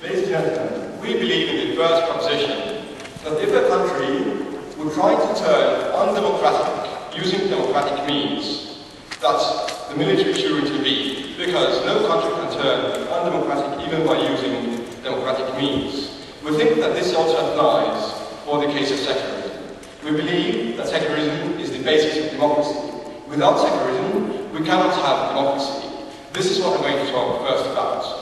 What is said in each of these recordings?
Ladies and gentlemen, we believe in the first proposition that if a country would try to turn undemocratic using democratic means, that the military should intervene, because no country can turn undemocratic even by using democratic means. We think that this also applies for the case of secularism. We believe that secularism is the basis of democracy. Without secularism, we cannot have democracy. This is what I'm going to talk first about.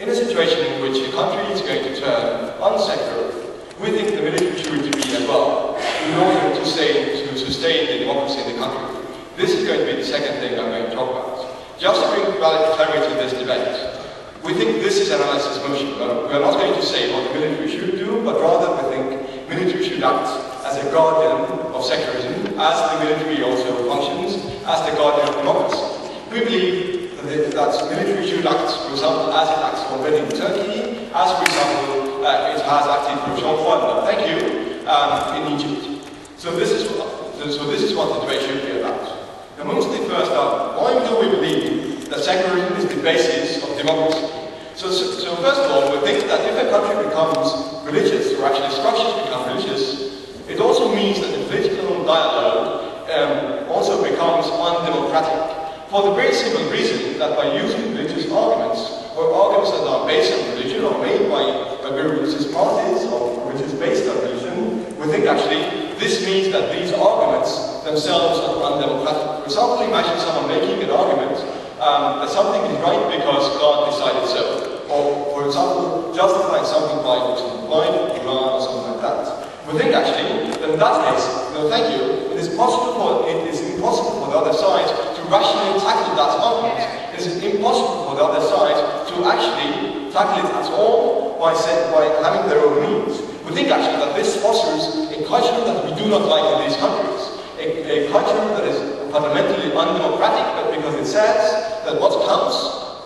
In a situation in which a country is going to turn unsecular, we think the military should intervene as well, in order to sustain the democracy in the country. This is going to be the second thing I'm going to talk about. Just to bring clarity to this debate, we think this is an analysis motion. We are not going to say what the military should do, but rather we think military should act as a guardian of secularism, as the military also functions as the guardian of democracy. We believe that military should act, for example, as it acts already in Turkey, as, for example, it has acted for Jean-Paul, thank you, in Egypt. So this is what the debate should be about. Amongst the first argument, why do we believe that secularism is the basis of democracy? So first of all, we think that if a country becomes religious, or actually structures become religious, it also means that the political dialogue also becomes undemocratic. For the very simple reason that by using religious arguments, or arguments that are based on religion, or made by very religious parties, or which is based on religion, we think actually this means that these arguments themselves are undemocratic. For example, imagine someone making an argument that something is right because God decided so. Or, for example, justifying something by, for example, blind Quran or something like that. We think actually that in that case, no thank you, it is impossible for the other side to rationally tackle that argument. It is impossible for the other side to actually tackle it at all by having their own means. We think actually that this fosters a culture that we do not like in these countries. A culture that is fundamentally undemocratic, but because it says that what counts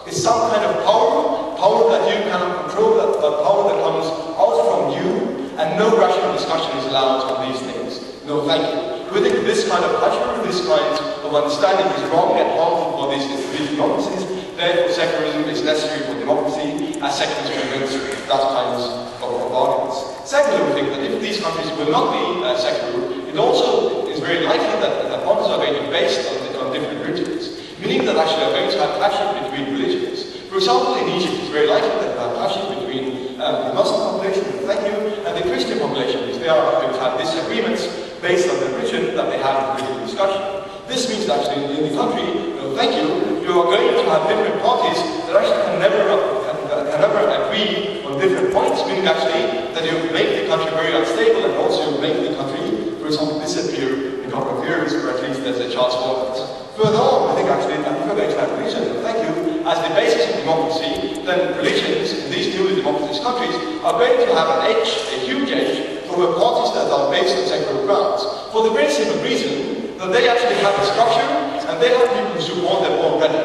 is some kind of power that you cannot control, that power that comes out from you, and no rational discussion is allowed on these things. No, thank you. We think this kind of culture, this kind of understanding is wrong and harmful for these democracies. Therefore, secularism is necessary for democracy, as seculars prevent that kind of arguments. Secondly, we think that if these countries will not be secular, it also is very likely that bonds are going to be based on different religions, meaning that actually are going to have clashes between religions. For example, in Egypt, it's very likely that there are clashes between the Muslim population, thank you, and the Christian population, because they are going to have disagreements based on the religion that they have in political discussion. This means that actually in the country, thank you, you are going to have different parties that actually can never agree on different points, meaning actually that you make the country very unstable and also make the country, for example, disappear in a couple of years, or at least there's a chance for that. Further on, I think actually that if we're going to have religion, thank you, as the basis of democracy, then religions in these newly democratized countries are going to have an edge, a huge edge, over parties that are based on secular grounds. For the very simple reason that they actually have a structure and they have people who support them already.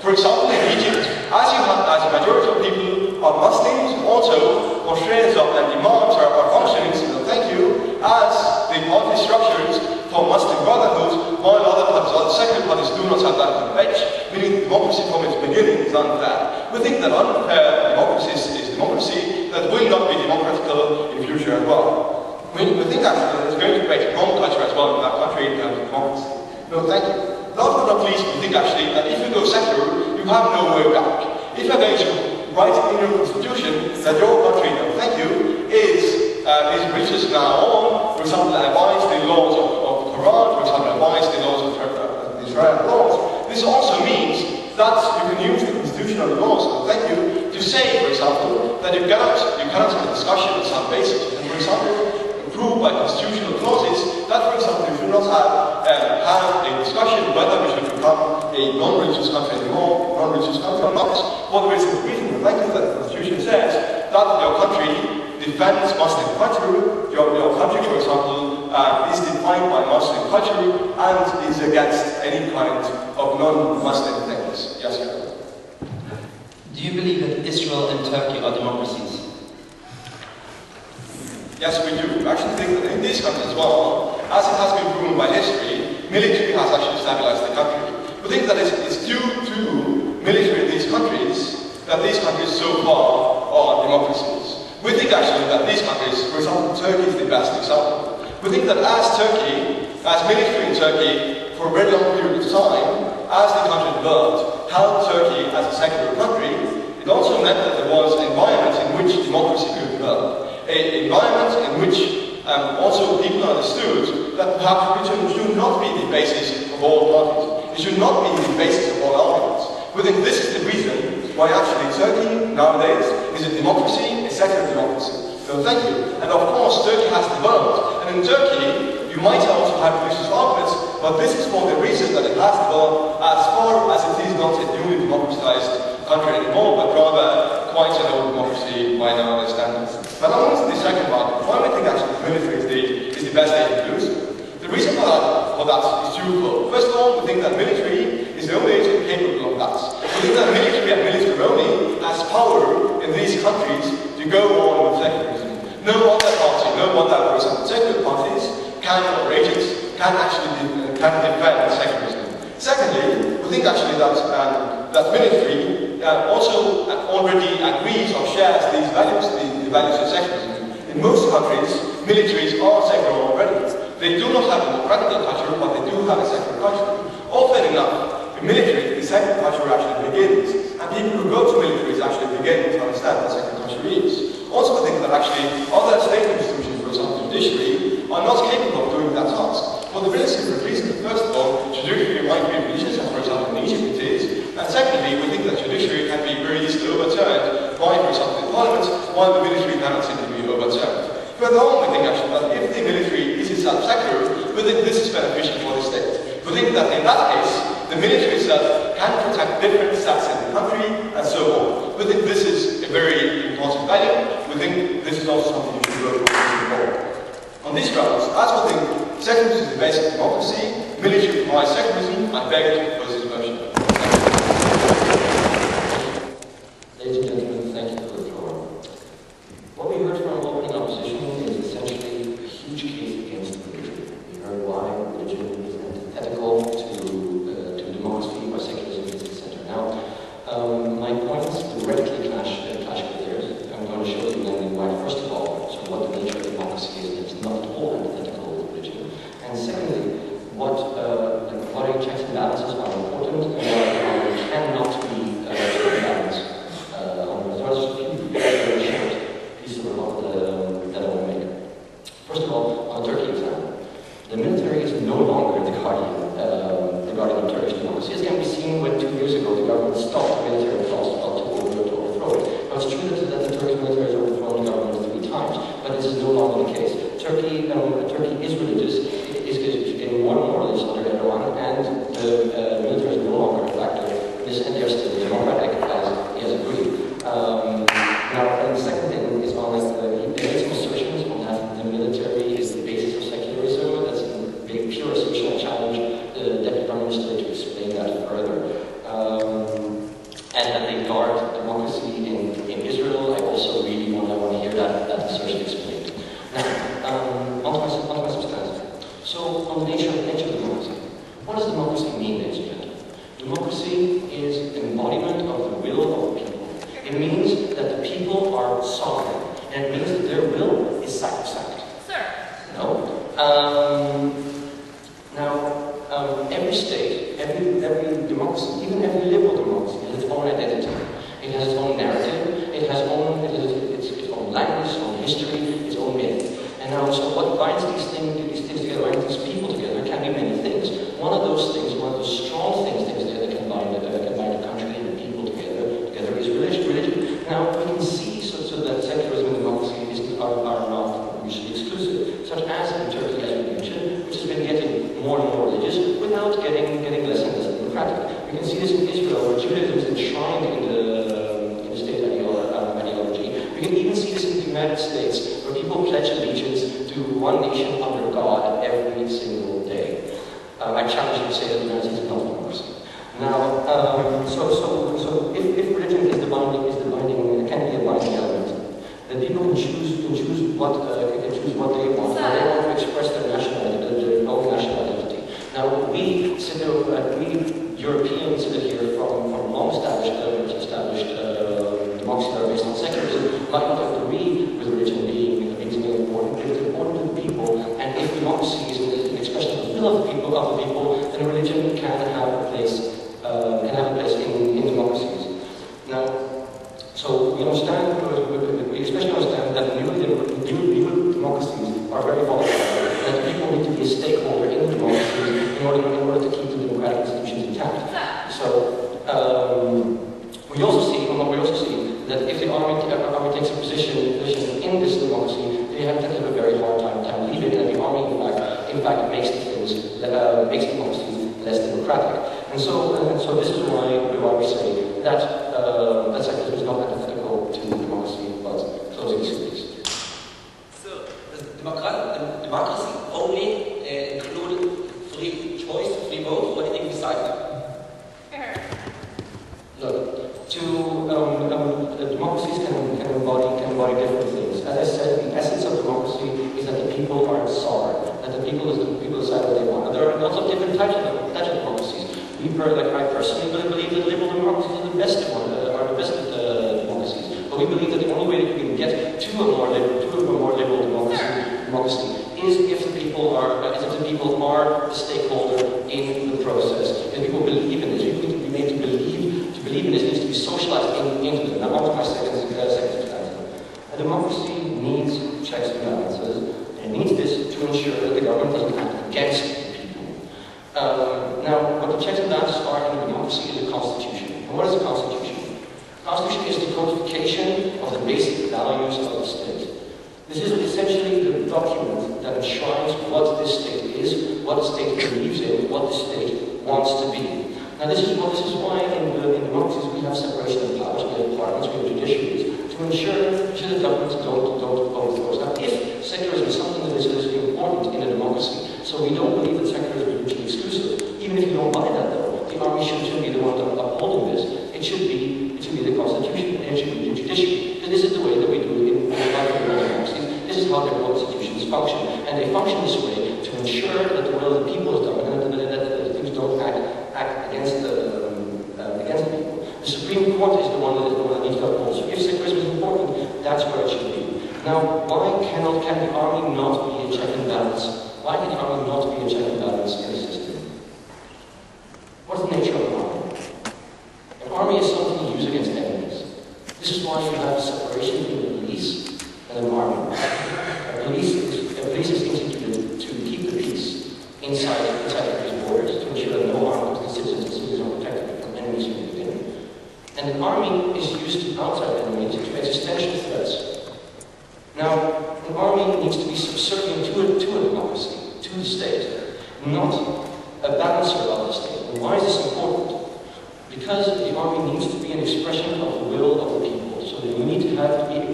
For example, in Egypt, as a majority of people are Muslims, also mosques and imams are functioning, so thank you, as the party structures for Muslim Brotherhood, while other secular parties do not have that kind of edge, meaning democracy from its beginning is unfair. We think that unfair democracy is democracy that will not be democratical in future as well. We think actually that it's going to create a wrong culture as well in that country in terms of democracy. No, thank you. Last but not least, we think actually that if you go secular, you have no way back. If you're going to write in your constitution that your country, no, thank you, is religious now on, for example, abides the laws of the Quran, for example, abides the laws of the Israeli laws, this also means that you can use the constitutional laws, so thank you, to say, for example, that you cannot have a discussion on some basis. And for example, proved by constitutional clauses that, for example, we should not have a discussion whether we should become a non-religious country anymore, non-religious country or not. For the reason thank you, that the Constitution says that your country defends Muslim culture, your country, for example, is defined by Muslim culture and is against any kind of non-Muslim things. Yes, sir. Do you believe that Israel and Turkey are democracies? Yes, we do. We actually think that in these countries as well, as it has been proven by history, military has actually stabilized the country. We think that it's due to military in these countries that these countries so far are democracies. these countries, for example, Turkey is the best example. We think that as Turkey, as military in Turkey, for a very long period of time, as the country developed, held Turkey as a secular country, it also meant that there was an environment in which democracy could develop. An environment in which also people understood that perhaps religion should not be the basis of all parties. It should not be the basis of all arguments. We think this is the reason why actually Turkey nowadays is a democracy, a secular democracy. So thank you. And of course Turkey has developed, and in Turkey you might also have religious arguments, but this is for the reason that it has developed as far as it is not a newly democratized country anymore, but rather quite an old democracy by nowadays standards. But on to the second part, why we think actually the military is the best way to do so. The reason for that is twofold. First of all, we think that military is the only agent capable of that. We think that military and military only has power in these countries to go on with secularism. No other party, no other, for example, secular parties can, or agents, can actually defend secularism. Secondly, we think actually that military also already agrees or shares these values, the values of secularism. In most countries, militaries are secular already. They do not have a democratic culture, but they do have a secular culture. Often enough, in military, the secular culture actually begins, and people who go to militaries actually begin to understand what secular culture is. Also, we think that actually other state institutions, for example, judiciary, are not capable of doing that task. For the very simple reason that, first of all, judiciary might be religious, as for example in Egypt it is, and secondly, we think that judiciary can be very easily overturned by, for example, the parliament, while the military cannot simply be overturned. Further on, we think actually that if the military is itself secular, we think this is beneficial for the state. We think that in that case, the military itself can protect different sects in the country, and so on. We think this is a very important value. We think this is also something you should go for. On these grounds, as we think secularism is the basic democracy, military provides secularism, I beg to propose this motion. Ladies and gentlemen, thank you for the floor. What we heard from opening opposition is essentially a huge case against religion. We heard why religion is antithetical to democracy, why secularism is at the center. Now, my points directly clash with theirs. I'm going to show you then why, first of all, so what the nature of democracy is, and it's not at all antithetical to religion. And secondly, what checks and balances are important and why cannot be balanced. There's a few very short pieces of that I want to make. First of all, on the Turkey example, the military is no longer the guardian of Turkish democracy. As can be seen when 2 years ago the government stopped the military force to overthrow it. Now it's true that the Turkish military has overthrown the government 3 times, but this is no longer the case. Turkey is religious, is getting more and more religious under Erdogan, and the military is no longer a factor in this, and they're still democratic, as he has agreed. Now, and the second thing is on he made some assertions on that the military is the basis of secularism. That's a big pure assertion. I challenge the Deputy Prime Minister to explain that further. And that they guard democracy in Israel. I also really want to hear that assertion explained. Now, on my substance. So, on the nature of democracy. What does democracy mean, ladies and gentlemen? Democracy is an embodiment of the will of the people. It means that the people are sovereign, and it means that their will is sacrosanct. Sir. No. Every state, every democracy, even every liberal democracy, has its own identity. It has its own narrative. It has its own language, its own history, its own myth. And now, so what binds these things together, binds these people together, can be many things. One of those things, one of those strong things that can bind a country and the people together is religion. Now, we can see so that secularism and democracy are not mutually exclusive, such as in Turkey, as we mentioned, which has been getting more and more religious without getting less and less democratic. We can see this in Israel, where Judaism is enshrined in the state ideology. We can even see this in the United States, where people pledge allegiance to one nation under God every single day. I challenge you to say that the United States is not democracy. Now, so if religion is the binding, can be a binding element, then people can choose what they want. They want to express their own national identity. Now, we Europeans here from long-established democracies that are based on secularism might not agree with religion being So we understand, we especially understand that new democracies are very volatile, and that people need to be a stakeholder in the democracies in order to keep the democratic institutions intact. So we also see that if the army takes a position in this democracy, they have to have a very hard time leaving, and the army in fact makes makes democracies less democratic. And so this is why we say that secularism is not antithetical to democracy, but closing cities. So does democracy only include free choice, free vote, or anything besides that? Look, democracies can embody different things. As I said, the essence of democracy is that the people are sovereign, that the people decide what they want. And there are lots of different types of democracies. I personally believe that liberal democracies are the best democracies. But we believe that the only way that you can get to a more liberal democracy is if the people are the stakeholder in the process. If people believe in this, people need to be made to believe in this. It needs to be socialized into them. Now, on to my second stanza. A democracy needs checks and balances, and it needs this to ensure that the government doesn't act against the people. Now, what the checks and balances are in a democracy is a constitution. And what is a constitution? A constitution is the codification of the basic values of the state. This is essentially the document that enshrines what this state is, what the state believes in, what the state wants to be. Now, this is why in democracies we have separation of powers, we have parliaments, we have judiciaries, to ensure that governments don't overthrow us. Now, if secularism is something that is important in a democracy, so we don't believe that secularism is mutually exclusive. Even if you don't buy that, though, the army should be the one upholding this. It should be the constitution, and it should be the judiciary. Because this is the way that we do it in democracies. This is how their institutions function, and they function this way to ensure that the will of the people is done, and that things don't act against the people. The Supreme Court is the one that needs to uphold. So if secularism is important, that's where it should be. Now, why can the army not be a check and balance? Why can the army not be a check and balance in the system? What's the nature of an army? An army is something you use against enemies. This is why you have a separation between the police and an army. Police is instituted to keep the peace inside the borders, to ensure that no harm comes to citizens are protected from enemies from within. And an army is used to outside enemies, to existential threats. Now, an army needs to be subservient to a democracy, to the state, not a balancer of the state. And why is this important? Because the army needs to be an expression of the will of the people. So that we need to be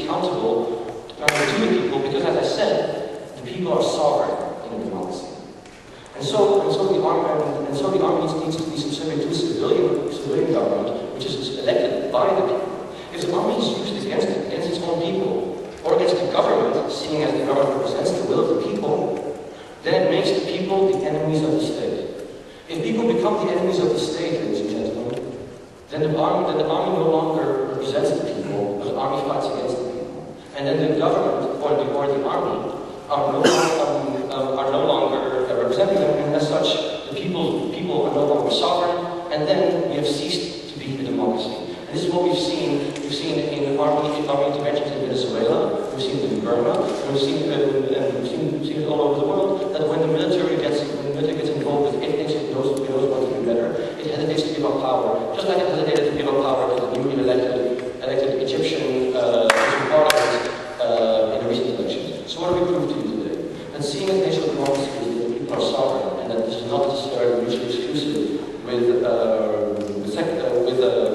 accountable to the people, because as I said, the people are sovereign in a democracy. And so the army needs to be subservient to a civilian government, which is elected by the people. If the army is used against its own people, or against the government, seeing as the government represents the will of the people, then it makes the people the enemies of the state. If people become the enemies of the state, ladies and gentlemen, then the army no longer represents the people, but the army fights against the people. And then the government or the army are no longer representing them, and as such, the people are no longer sovereign, and then we have ceased to be a democracy. And this is what we've seen. We've seen in army interventions in Venezuela, we've seen it in Burma, and we've seen it all over the world, that when the military gets involved with it thinks it knows what to do better, it hesitates to give up power, just like it hesitated to give up power to the newly elected Egyptian parliament in the recent elections. So what do we prove to you today? That seeing as nature of democracy is that people are sovereign, and that this is not necessarily mutually exclusive with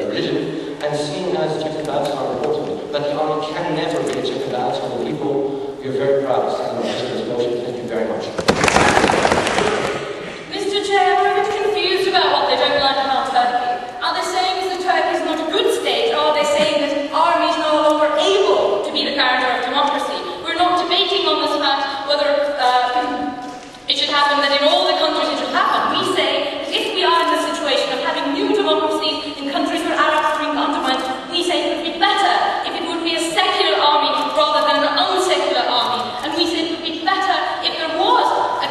religion, and seeing as checks and balances are important, that the army can never be a check and balance on the people. We are very proud to stand on this motion. Thank you very much. Mr. Chair, I'm a bit confused about what they don't like about Turkey. Are they saying that Turkey is not a good state, or are they saying that army is no longer able to be the character of democracy? We're not debating on this fact whether it should happen, that in all the countries it should happen. We say that if we are in the situation of having new democracies in countries where Arabs are being undermined, we say it would be better if it would be a secular army rather than an unsecular army. And we say it would be better if there was a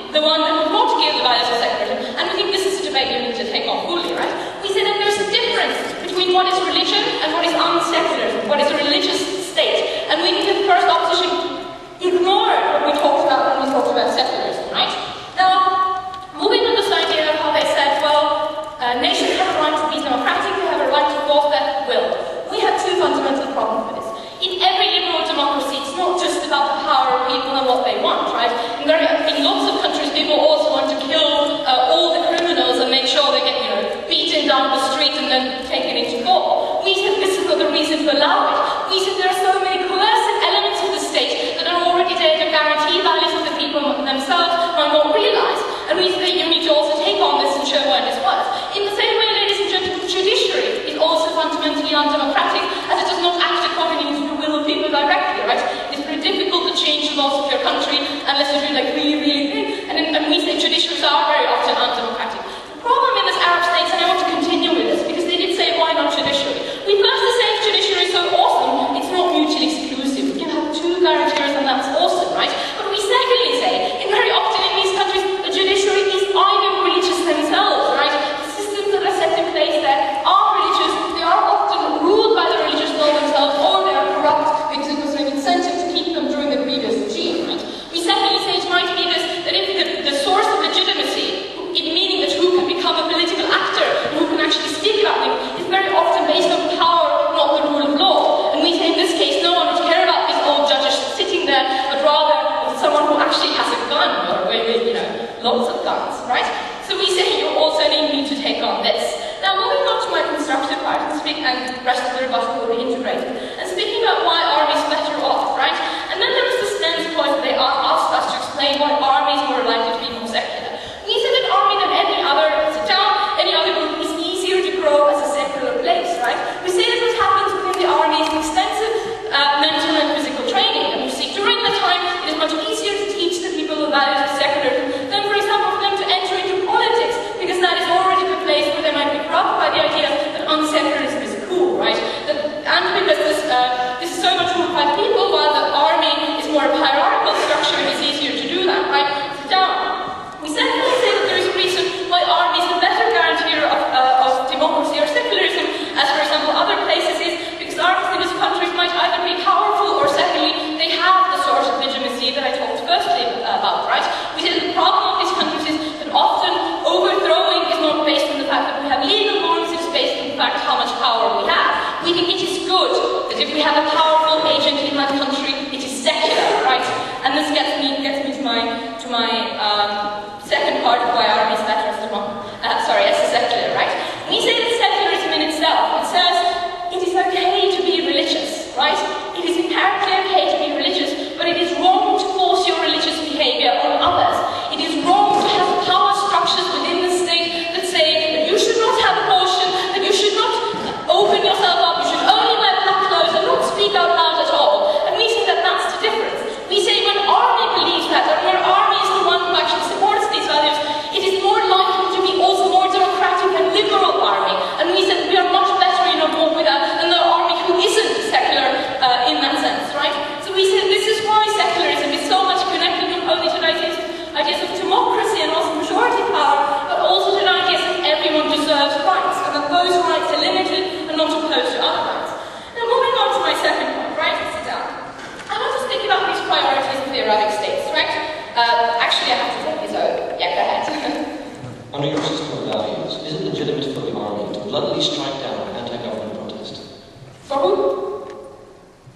the one that would not give the values of secularism, and we think this is a debate we need to take on fully, right? We say that there's a difference between what is religion and what is unsecularism, what is a religious state, and we think that the first opposition ignored what we talked about when we talked about secularism, right? Now, moving on this idea of how they said, well, nations have a right to be democratic, they have a right to vote their will. We have two fundamental problems with this. In every liberal democracy, it's not just about the power of people and what they want, right? In lots of countries, people also want to kill all the criminals and make sure they get, beaten down the street and then taken into court. We said this is not the reason to allow it. We said there are so many coercive elements of the state that are already there to guarantee values of the people themselves might not realize. And we said that you need to also take on this and show where this works. In the same way, ladies and gentlemen, the judiciary is also fundamentally undemocratic, as it does not act according to the will of people directly, right? It's very difficult to change the laws of your country unless you do like really, really big. And we say judiciaries are very often undemocratic. The problem in this Arab states, and I want to continue with this, because they did say, why not judiciary? We first say if judiciary is so awesome, it's not mutually exclusive. We can have two guarantees and that's awesome, right? But we secondly say, and very often in these countries, the judiciary is either religious themselves, right? The systems that are set in place there are religious, they are often ruled by the religious law themselves, or they are corrupt because it was an incentive to keep them during the previous regime, right? We secondly say it might be this, that if the source of legitimacy, meaning that who can become a political actor and who can actually stick that thing, is very often based on power, not the rule of law. And we say in this case, no one would care about these old judges sitting there, but rather someone who actually has a gun, or with, lots of guns, right? So we say you also need to take on this. Now, moving on to my constructive part and the rest of the rebuttal will be integrated. And speaking about why armies are better off, right? And then there was this next point that they asked us to explain why armies were likely to be more secular. We said that army than any other group is easier to grow as a secular place, right? We say that what happens within the army is extensive mental and physical training. And we see during the time it is much easier to teach the people the values of secularism than, for example, for them to enter into politics, because that is already the place where they might be corrupted by the idea that unsecularism is cool, right? And because this is so much ruled by people, while the army is more a hierarchical structure, it is easier to do that, right? So we secondly say that there is a reason why army is the better guarantor of democracy or secularism, as for example other places is, because armies in these countries might either be powerful or secondly they have the source of legitimacy that I talked firstly about, right? We say that the problem of these countries is that often overthrowing is not based on the fact that we have legal norms, it's based on the fact how much power we have. We think it is good that if we have a powerful agent in that country, it is secular, right? And this gets me to my second part of why army is better as a secular, right? We say that secularism in itself, it says it is okay to be religious, right? It is inherently okay to be religious, but it is wrong to force your religious behavior on others. It is wrong to have power structures within the state that say that you should not have abortion, that you should not open yourself up, you should only wear black clothes and not speak out loud at all. And we say that that's the difference. We say when army believes that, and where army is the one who actually supports these values, it is more likely to be also more democratic and liberal army. And we said we are much better in a war with that than the army who isn't secular in that sense, right? So we said this is why secularism is so much connected not only to the ideas of democracy and also majority power, but also to the ideas that everyone deserves rights, and that those rights are limited and not opposed to other rights. Now moving on to my second point, right? Sit down. I want to speak about these priorities of the Arabic states, right? Actually, I have to take this over. Yeah, go ahead. Under your system of values, is it legitimate for the army to bloodily strike down anti-government protest? For who?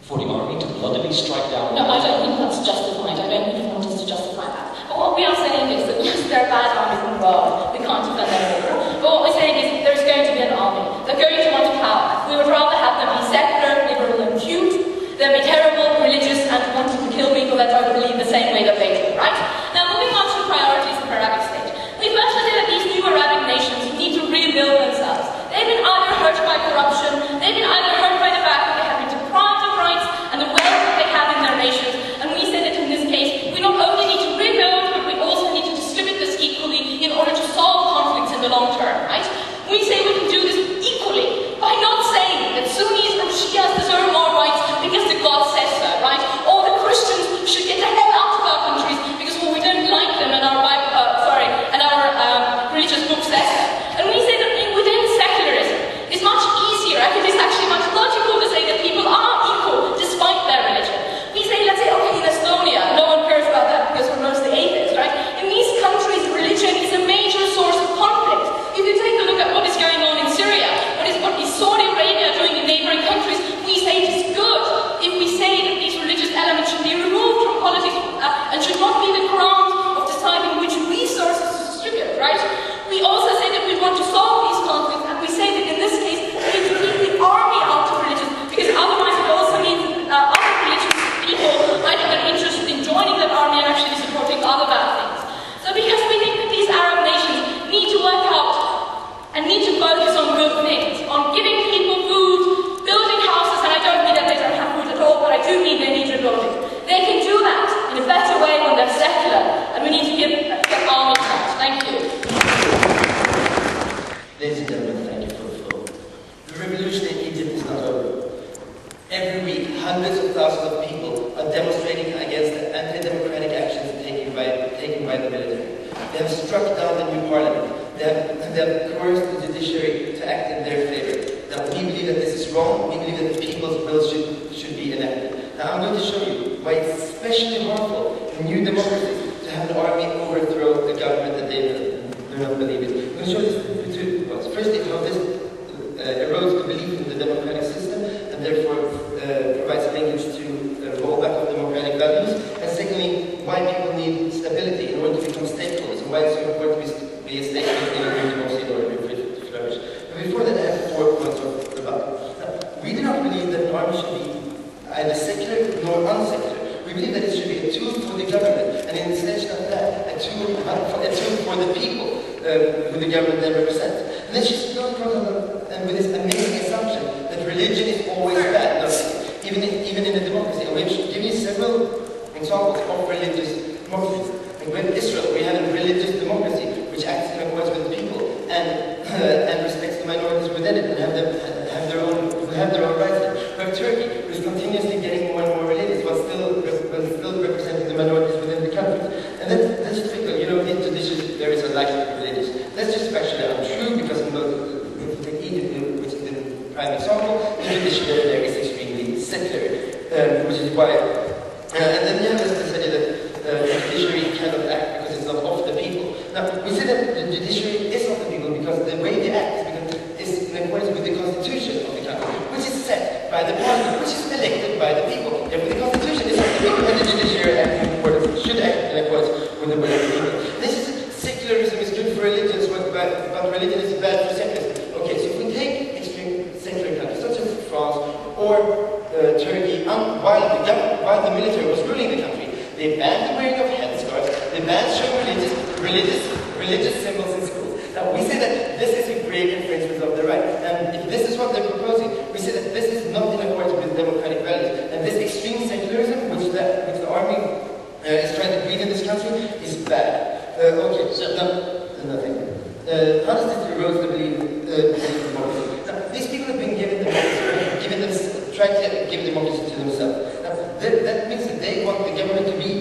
For the army to bloodily strike down... No, I don't think that's justified. I don't think it wants to justify that. But what we are saying is that yes, there are bad armies in the world. We can't defend them all. But what we're saying is that there's going to be an army. They're going to want power. We would rather have them be secular, liberal and cute, than be terrible, religious and wanting to kill people that don't believe the same way that they do, right? Now moving on to the priorities of the Arabic state. We first say that these new Arabic nations need to rebuild themselves. They've been either hurt by corruption, they've been either hurt by the fact that they have been deprived of rights and the wealth that they have in their nations. And we say that in this case, we not only need to rebuild, but we also need to distribute this equally in order to solve conflicts in the long taken by the military. They have struck down the new parliament. They have coerced the judiciary to act in their favor. Now, we believe that this is wrong. We believe that the people's will should be enacted. Now, I'm going to show you why it's especially harmful in new democracies to have the army overthrow the government that they do not believe in. I'm going to show this in two points. Firstly, how this erodes the belief in the democratic system and therefore provides linkage to rollback of democratic values. And secondly, why people need stability in order to become stakeholders and why it's so important to be a stakeholder in a new democracy in order to flourish. But before that, I have 4 points of rebuttal. We do not believe that an army should be either secular nor unsecular. We believe that it should be a tool for the government, and in extension of that, a tool for the people who the government then represents. And then she's going and with this amazing assumption that religion is always bad, even in a democracy. And we've given you several examples of religious democracies. And with Israel, we have a religious democracy which acts in accordance with the people and respects the minorities within it and have their own rights. We have Turkey, which is continuously getting more and more religious, while still representing the minorities within the country. And that's just because, you know, in traditions there is a life of religious. That's just actually untrue because in Egypt, which is the prime example, the judiciary there is extremely secular, which is why. And then you have this idea that the judiciary cannot act because it's not of the people. Now, we say that the judiciary is of the people because the way they act is in accordance with the constitution of the country, which is set by the parliament, which is elected by the people. Therefore, the constitution is of the people, and the judiciary should act in accordance with the will of the people. This is secularism is good for religions, but religion is bad for secularism. Okay, so if we take extreme secular countries such as France or Turkey, while the military was ruling the country, they banned the wearing of headscarves, they banned showing religious symbols in schools. Now, we say that this is a grave infringement of the right, and if this is what they're proposing, we say that this is not in accordance with democratic values, and this extreme secularism, which the army is trying to breed in this country, is bad. Okay, so nothing. How does this erode the belief in democracy? Now, these people have been given democracy, trying to give democracy to themselves. Now, that means that they want the government to be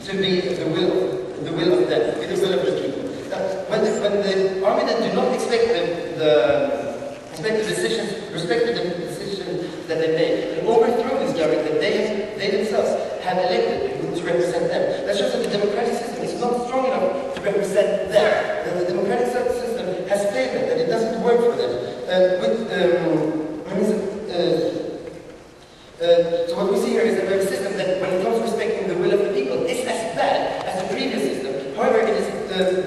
the will of them, be the will of the people. Now, when the army then do not respect the decisions that they make, and overthrow this government that they themselves have elected to represent them. That shows that the democratic system is not strong enough to represent them. That the democratic system has failed them, that it doesn't work for them. So what we see here is that we have a system that, when it comes to respecting the will of the people, is as bad as the previous system. However,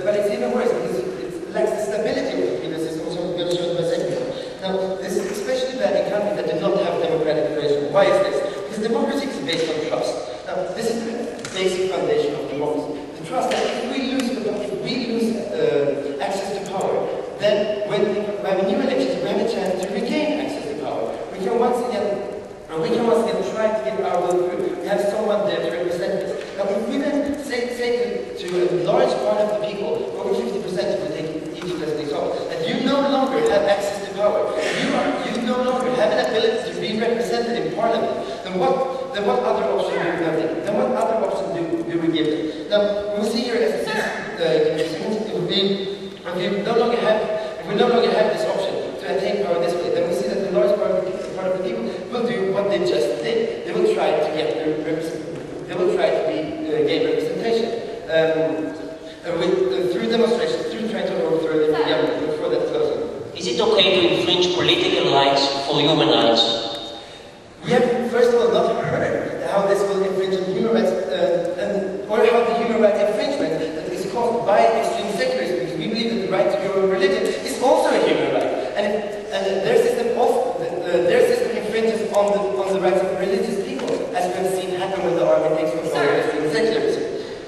but it's even worse because it lacks the stability of the previous system, which I'm going to show you in a second. Now, this is especially bad in countries that do not have democratic relation. Why is this? Because democracy is based on trust. Now, this is the basic foundation of democracy. The trust that if we lose access to power, then when we have a new election, we have a chance to regain access to power. We can once again try to get our will through. We have someone there to represent us. Now, if we then say to a large part of the people, over 50%, if we take Egypt as an example, that you no longer have access to power, you no longer have an ability to be represented in parliament, then what other option do we have? Then what other option do we give them? Now, we see here as if we no longer have this option to attain power this way, then we see that the large part of the people will do what they just did. They will try to get gain representation through demonstrations, through trying to overthrow the government. Before that closing, is it okay to infringe political rights for human rights? We have, first of all, not heard how this will infringe on human rights, or how the human rights infringement that is caused by extreme secularism, because we believe that the right to your own religion is also a human right, and their system infringes on the rights of religious people, as we have seen happen when the army takes control of extreme secularism.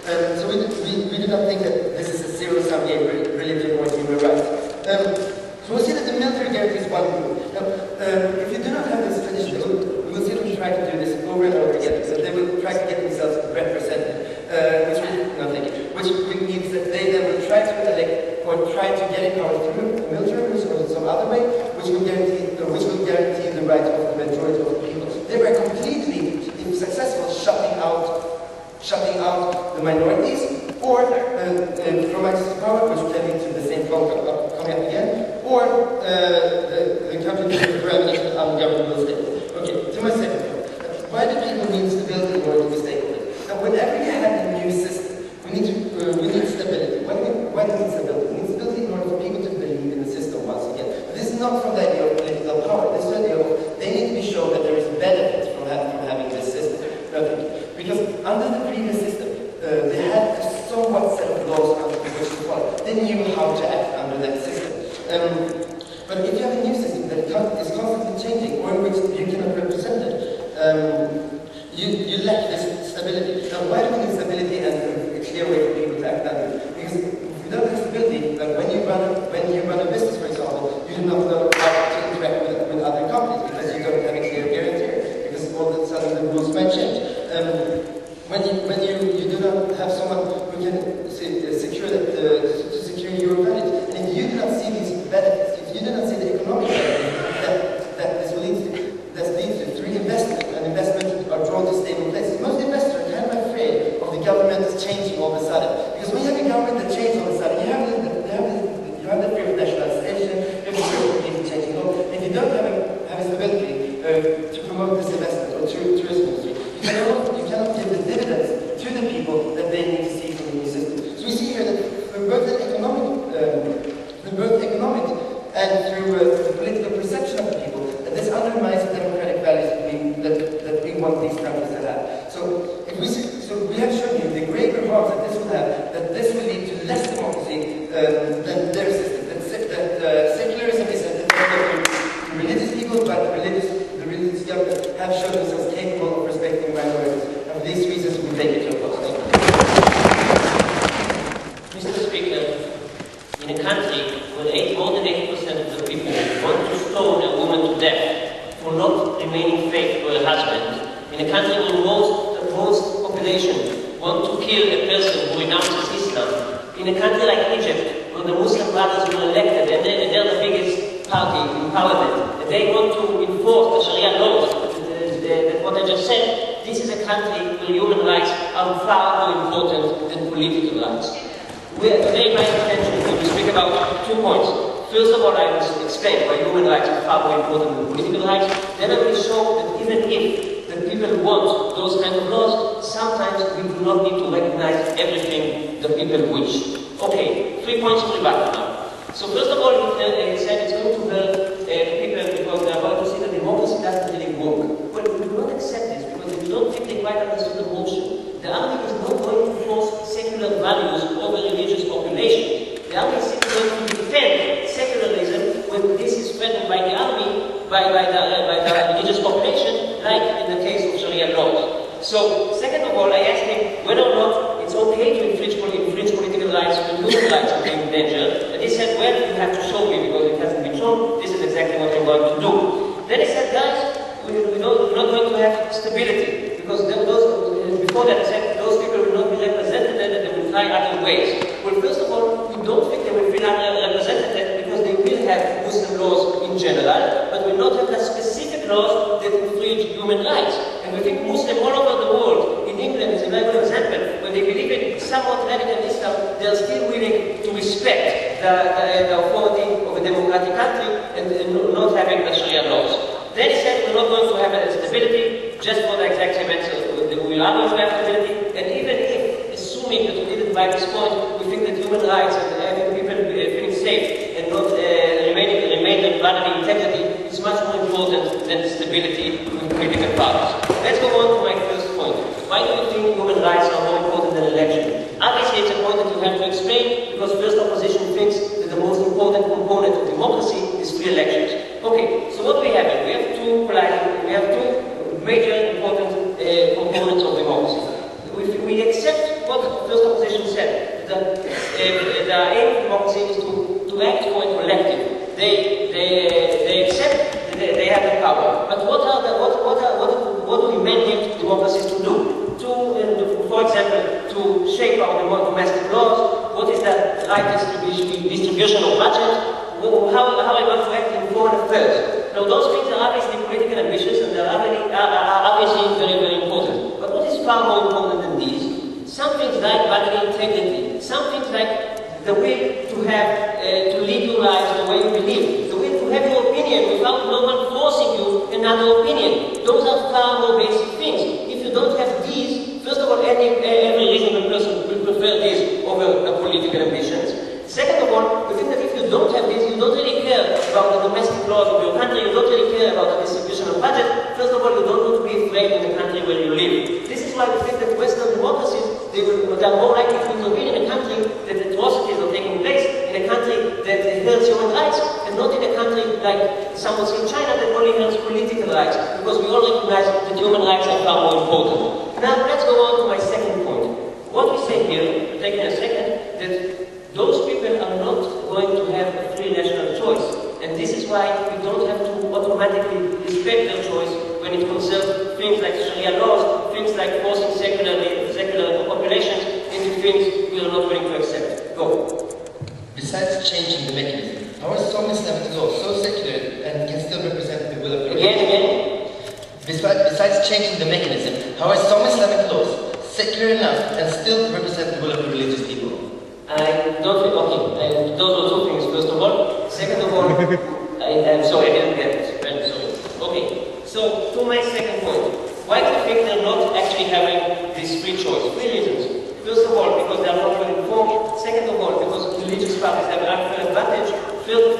So we do not think that this is a zero-sum game, religion or human rights. So we'll see that the military guarantees one rule. Now, if you do not have this tradition, we will see them try to do this over and over again. So they will try to get themselves represented, which means that they then will try to elect or try to get in power through the military or in some other way, which will guarantee the right of the majority of the people. They were completely successful shutting out the minorities, or from access to power, which will lead to the same problem coming up again, or the country being permanent and ungovernable state. Okay, to my second point. Why do people need stability in order to be stable? Now, whenever you have a new system, we need stability. Why do we need stability? We need stability in order for people to believe in the system once again. But this is not from the idea of political power. This is the idea of they need to be shown that there is benefits from having this system. Because under the previous system, they had a somewhat set of laws under which to follow. They knew how to act under that system. But if you have a new system that is constantly changing, or in which you cannot represent it, you lack this stability. Now, why do we need stability and a clear way for people to act under? Because if you don't have stability, like when you run a business, for example, you do not know how to interact with other companies because you don't have a clear guarantee. Because all of a sudden the rules might change. When you do not have someone who can secure your values, and if you do not see these benefits, if you do not see the economic benefits that this leads to through investment, and investment are drawn to stable places. Most investors are kind of afraid of the government changing all of a sudden, because when you have a government that changes all of a sudden, you have the fear of nationalization, you have the fear of people changing home. If you don't have a stability to promote this investment or tourism industry, you cannot give the dividends to the people that they need to see from the new system. So we see here that both economic and through the political perception of the people, that this undermines the democratic values that we want these countries to have. So we have shown you the greater harms that this will have, that this will lead to less democracy than their system. That secularism is at the end of religious people, but the religious government have shown themselves capable of respecting minorities. And for these reasons, we take it to a close. Mr. Speaker, in a country where more than 80% of the people want to stone a woman to death for not remaining faithful to her husband, in a country where most population want to kill a person who renounces Islam, in a country like Egypt, where the Muslim brothers were elected and they're the biggest party in parliament, and they want to enforce the Sharia laws, what I just said, this is a country where human rights are far more important than political rights. Today my intention is to speak about 2 points. First of all, I will explain why human rights are far more important than political rights. Then I will show that even if the people want those kind of laws, sometimes we do not need to recognize everything the people wish. Okay, 3 points of rebuttal now. So first of all, he said it's going to hurt people because they are about to see that democracy doesn't really work. Well, we do not accept this because we don't think they quite understood the motion. The army is not going to force secular values over religious population. The army is simply going to defend secularism when this is threatened by the army, by the religious population, like in the case of Sharia laws. So, second of all, I asked him whether or not it's okay to infringe political rights when human rights are being endangered. And he said, well, you have to show me because it hasn't been shown. This is exactly what I'm going to do. Then he said, guys, we're not going to have stability because before that, he said those people will not be represented and they will try other ways. Well, first of all, we don't think they will be represented because they will have Muslim laws in general, but will not have the specific laws that infringe human rights. And we think Muslims all over the world, in England is a very good example, when they believe in somewhat radical Islam, they are still willing to respect the authority of a democratic country and not having the Sharia laws. Then he said we're not going to have stability just for the exact same answer. We are going to have stability, and even if, assuming that we didn't buy this point, we think that human rights and having people feeling safe and not remain in bodily integrity is much more important than stability with political powers. Let's go on to my first point. Why do you think human rights are more important than election? Obviously, it's a point that you have to explain because first opposition thinks that the most important component of democracy is free elections. Okay, so what we have is we have two major important components of democracy. If we accept what the first opposition said, the aim of democracy is to act for a collective. They accept that they have the power. But what do we mandate democracies to do? For example, to shape our domestic laws. What is the right distribution of budget? How are we going to act in foreign affairs? Now, those things are obviously political ambitions and they are obviously very, very important. But what is far more important than these? Some things like bodily integrity, some things like the will to have, to lead your lives the way you believe, the will to have your opinion without no one forcing you another opinion. Those are far more basic things. If you don't have these, first of all, every reasonable person will prefer these over political ambitions. Second of all, we think that if you don't have this, you don't really care about the domestic laws of your country, you don't really care about the distribution of budget. First of all, you don't want to be afraid in the country where you live. This is why we think that Western democracies, they are more likely to intervene in a country that atrocities are taking place, in a country that hurts human rights, and not in a country like some would say China that only hurts political rights, because we all recognize that human rights are far more important. Now, let's go on to my second point. What we say here, taking a second, that those people are not going to have a free national choice. And this is why we don't have to automatically respect their choice when it concerns things like Sharia laws, things like forcing secular populations into things we are not willing to accept. Go. Besides changing the mechanism, how are some Islamic laws so secular and can still represent the will of the Again. Besides changing the mechanism, how are some Islamic laws secular enough and still represent the will of the religious people? I don't think, okay, those are two things, first of all. Second of all, I'm sorry, I didn't get it. I'm sorry. Okay, so to my second point, why do you think they're not actually having this free choice? Three reasons. First of all, because they are not well informed. Second of all, because religious parties have an unfair advantage. Third,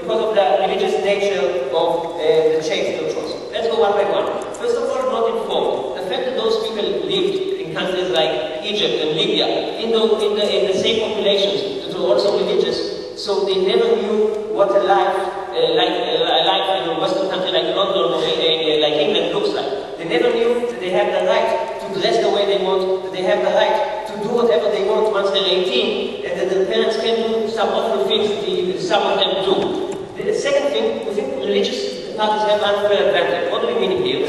because of the religious nature of the change of choice. Let's go one by one. First of all, not informed. The fact that those people lived in countries like Egypt and Libya, in the same populations that were also religious, so they never knew what a life in a Western country like London or like England looks like. They never knew that they have the right to dress the way they want, that they have the right to do whatever they want once they're 18, and that their parents can do some awful things that some of them do. The second thing, we think religious parties have unfair advantage. What do we mean here?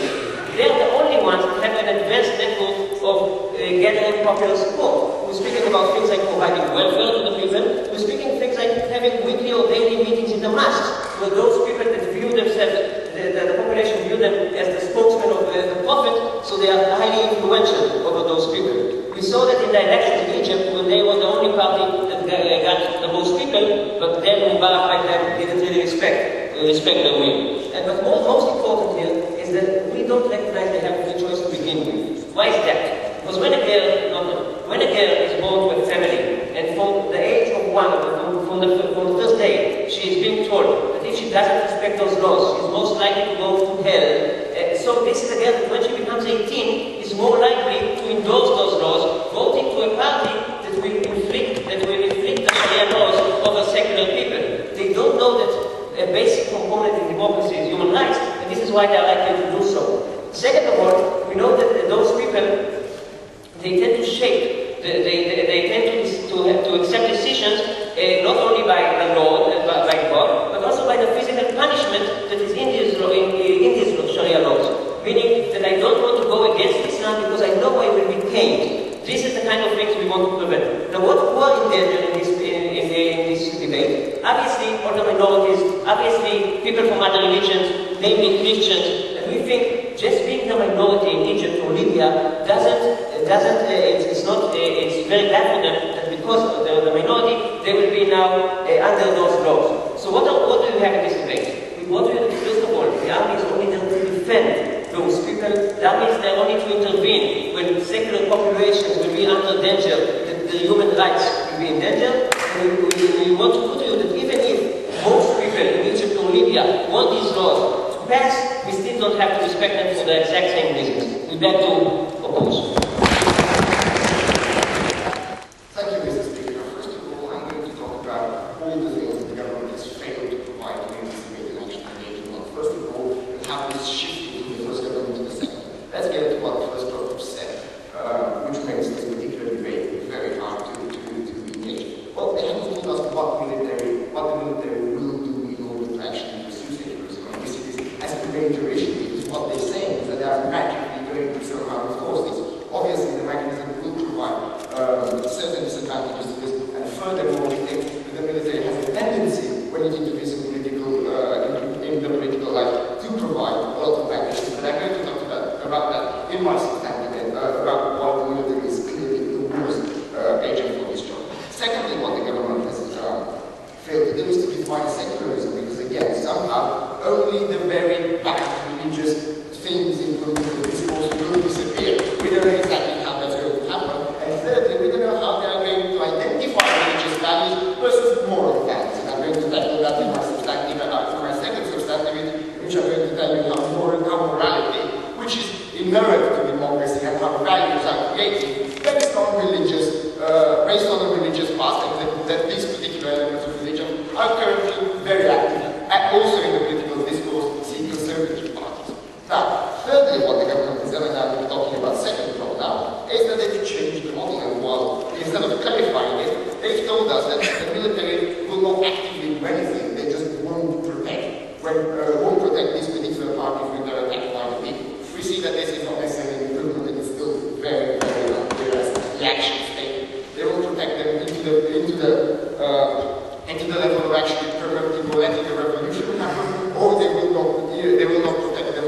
They are the only ones that have an advanced network of gathering popular support. We're speaking about things like providing welfare to the people. We're speaking things like having weekly or daily meetings in the mosques, where those people that view themselves, the population view them as the spokesman of the Prophet, so they are highly influential over those people. We saw that in the elections in Egypt, when they were the only party that got the most people, but then Mubarak back then didn't really respect their will. But most important here is that we don't recognize they have a free choice to begin with. Why is that? Because when a girl is born to a family, and from the age of one, from the first day, she is being told that if she doesn't respect those laws, she is most likely to go to hell. So this is a girl that when she becomes 18, is more likely to endorse those laws, voting to a party that will inflict the Sharia laws over secular people. They don't know that a basic component in democracy is human rights, and this is why they are likely to do so. Second of all, we know that those people, they tend to shape, they tend to accept decisions not only by the law, by God, but also by the physical punishment that is in these Sharia laws. Meaning that I don't want to go against Islam because I know I will be pained. This is the kind of things we want to prevent. Now, who are in danger in this debate? Obviously, other minorities, obviously people from other religions, namely Christians, and we think just being the minority in Egypt or Libya it's very bad for them that because of the minority, they will be now under those laws. So what do you have in this debate? First of all, the army is only there to defend those people. That means they're only to intervene when secular populations will be under danger, that the human rights will be in danger. And we want to put to you that even if most people in Egypt or Libya want these laws to pass, we still don't have to respect them for the exact same reasons. We beg to oppose. Thank you, Mr. Speaker. First of all, I'm going to talk about all the things that the government has failed to provide in this debate and actually engaging on. First of all, we have this shift between the first government and the second. Let's get to what the first government said, which makes this particular debate very hard to engage. Well, they haven't told us what the military will do in order to actually pursue secularism. And we see this as a major issue, because what they're saying is that they are practically going to somehow enforce this. only the very bad religious things in political discourse will disappear. We don't know exactly how that's going to happen. And thirdly, we don't know how they are going to identify religious values versus moral values. And I'm going to tackle that in my substantive, my second substantive, which I'm going to tell you how morality, which is inherent to democracy, and how values are created based on a religious past, and that these particular elements of religion are currently very active, and also in the political discourse, see conservative parties. Now, thirdly, what the government has done, and I've been talking about second prong now, is that they've changed the model, and while instead of clarifying it, they've told us that the military will not actively do anything, they just won't protect these particular parties when they're attacked by the people. We see that this is not necessarily an improvement, and it's still very, very unclear as the action state. They will protect them into the level of actually promoting or letting a revolution happen, or they will not protect them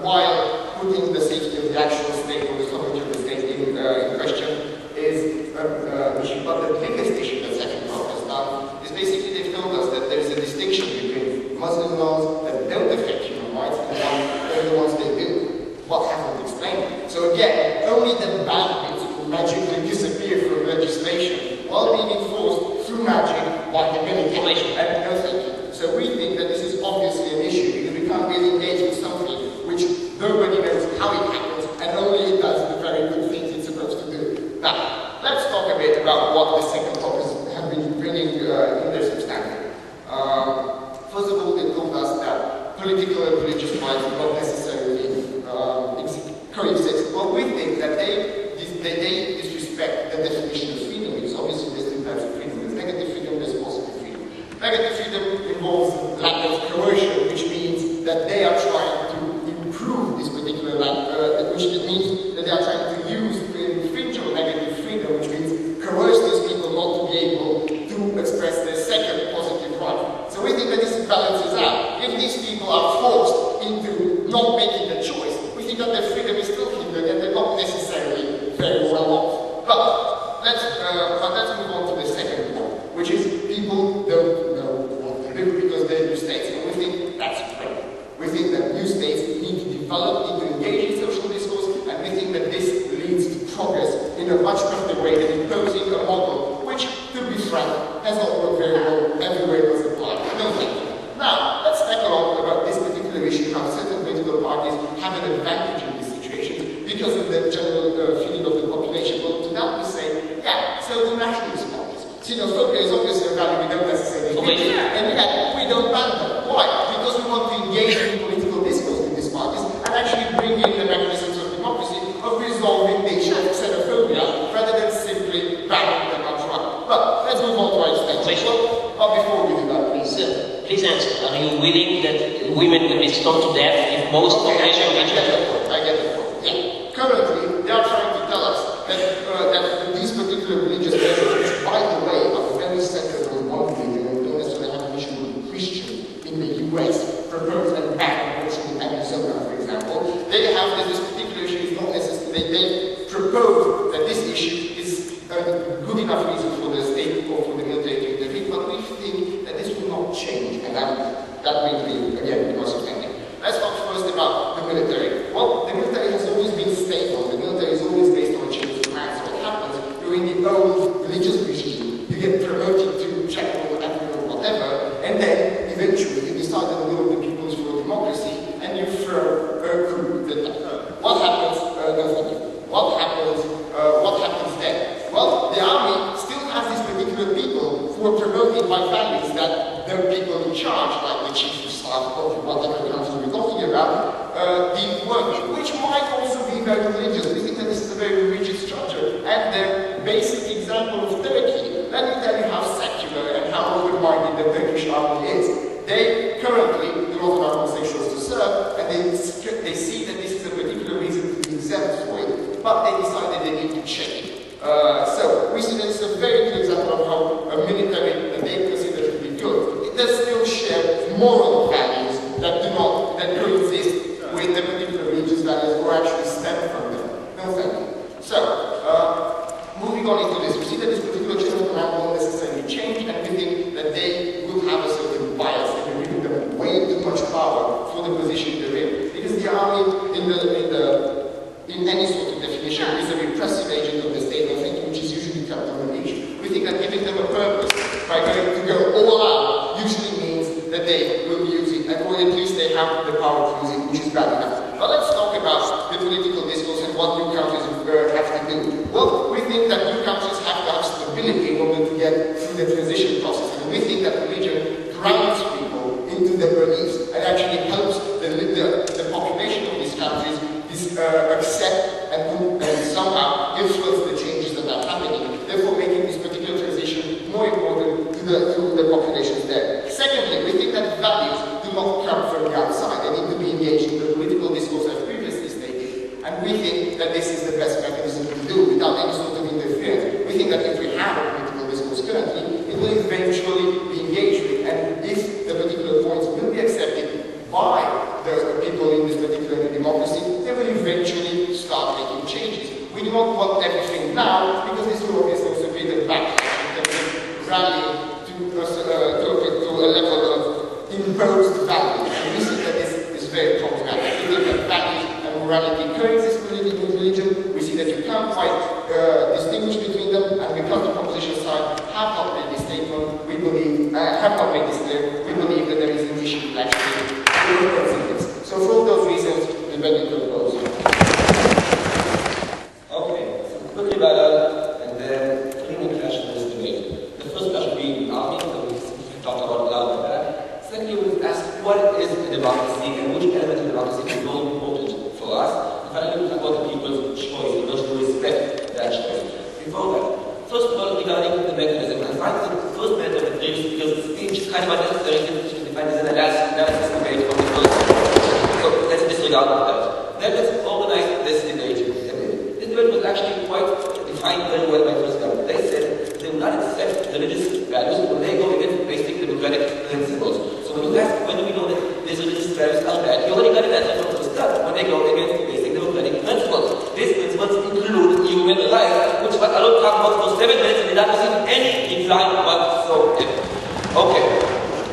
while putting the safety of the actual state or the sovereignty of the state in question is an issue. But the biggest issue that second prong has done is basically they've told us that there's a distinction between Muslim laws that don't affect human rights and the ones they do. What haven't explained? So again, only the bad bits will magically disappear from legislation while being enforced through magic by the military. And no thank you. So we think that this is obviously an issue because we can't really engage with something which nobody knows how it happens and only it does the very good things it's supposed to do. Now, let's talk a bit about what the second topics have been bringing in their substantive. First of all, they told us that political and religious rights are not necessarily coexist. Well, we think that they disrespect the definition of freedom. It's obviously there's two types of freedom. There's negative freedom, there's positive freedom. Negative freedom involves lack of coercion, which means that they are trying to improve this particular which means that they are trying to infringe on negative freedom, which means coerce these people not to be able to express their second positive right. So we think that this balances out. If these people are forced into not making the choice, we think that their freedom is still hindered and they're not necessarily very well off. But let's move on to the second point, which is people don't know what to do because they're new states, and we think that's great. We think that new states need to develop, need to engage in social discourse, and we think that this leads to progress in a much better way than imposing a model which, to be frank, has not worked very well everywhere it was applied. No thank you. Now, let's tackle on about this particular issue, how certain political parties have an advantage in these situations because of the general feeling of the population. Well, to that we say, yeah, so do nationalist parties. Xenophobia is obviously a value we don't necessarily think, and yet we don't ban them. Why? Because we want to engage in political discourse in these parties and actually bring in the mechanisms of democracy of resolving the issue of xenophobia rather than simply banning them outright. But let's move on to our extension. But before we do that, Please answer. Are you willing that women will be stoned to death if most population I get the point. Yeah. Currently, they are trying to tell us that these particular religious measures, which, by the way, are very centered on one religion and don't necessarily have an issue with Christian in the US, proposed and banned abortion in Arizona, for example, they have this particular issue is not necessarily. They propose that this issue is a good enough reason for the state or for the military to intervene, but we think that this will not change, and that will be, again, because of thinking. Let's talk first about the military. Well, the military has always been stable. The military is always based on a chain of command. So what happens during the old religious regime, you get promoted to general, admiral, whatever, and then eventually you decide in the will of the peoples for democracy, and you throw a coup d'etat. What happens? What happens then? Well, the army still has these particular people who are promoted by values that the people in charge, like the chief of staff of whatever country we're talking about, deem working, which might also be very religious. We think that this is a very rigid structure. And the basic example of Turkey, let me tell you how secular and how open-minded the Turkish army is. They currently do not allow homosexuals to serve, and they see that this is a particular reason to be exempt for it, but they decided they need to check it. So we see that it's a very good example of how a military that they consider to be good, it does still share moral values that coexist with the particular religious values or actually stem from them. No thank you. So, moving on into this, we see that this particular chain of command won't necessarily change, and we think that they will have a certain bias. They will give them way too much think that giving them a purpose by going to go all out usually means that they will use it, or at least they have the power to use it, which is bad enough. But let's talk about the political discourse and what new countries have to do. Well, we think that new countries have to have stability in order to get through the transition process. And we think that religion grounds people into their beliefs and actually helps the population of these countries accept and somehow influence the changes that are happening, therefore making this particular transition more important to the populations there. Secondly, we think that values do not come from the outside. They need to be engaged in the political discourse as previously stated. And we think that this is the best mechanism to do without any sort of interference. We think that if we have a political discourse currently, it will eventually be engaged with. And if the particular points will be accepted by the people in this particular democracy, they will eventually start making changes. We do not want everything now, because this will obviously also create a backlash in terms of rallying to a level of imposed values. And we see that this is very problematic. We think that values and morality coexist with religion. We see that you can't quite distinguish between them, and because the proposition side have not made this statement, we believe, have not made this clear, we believe that there is an issue actually. So for all those reasons, we beg you to oppose. Okay, so quickly about that, and then putting the clash in this debate. The first clash would be the army, that we talked about a lot about that. Secondly, we would ask what is a democracy and which element of democracy is more important for us. And finally, we talk about the people's choice and those who respect that choice. Before that, first of all, regarding the mechanism, I find the first minute of the previous speaker's speech is kind of unnecessary to define as an analysis debate from the first. So let's disregard that. Then let's organize this debate. This debate was actually quite defined very well by first government. They said they will not accept religious values when they go against basic democratic principles. So when you ask when do we know that these religious values are bad, you already got an answer from the start when they go against basic democratic principles. These principles include human rights, which I don't talk about for 7 minutes and did not receive any decline whatsoever. Okay.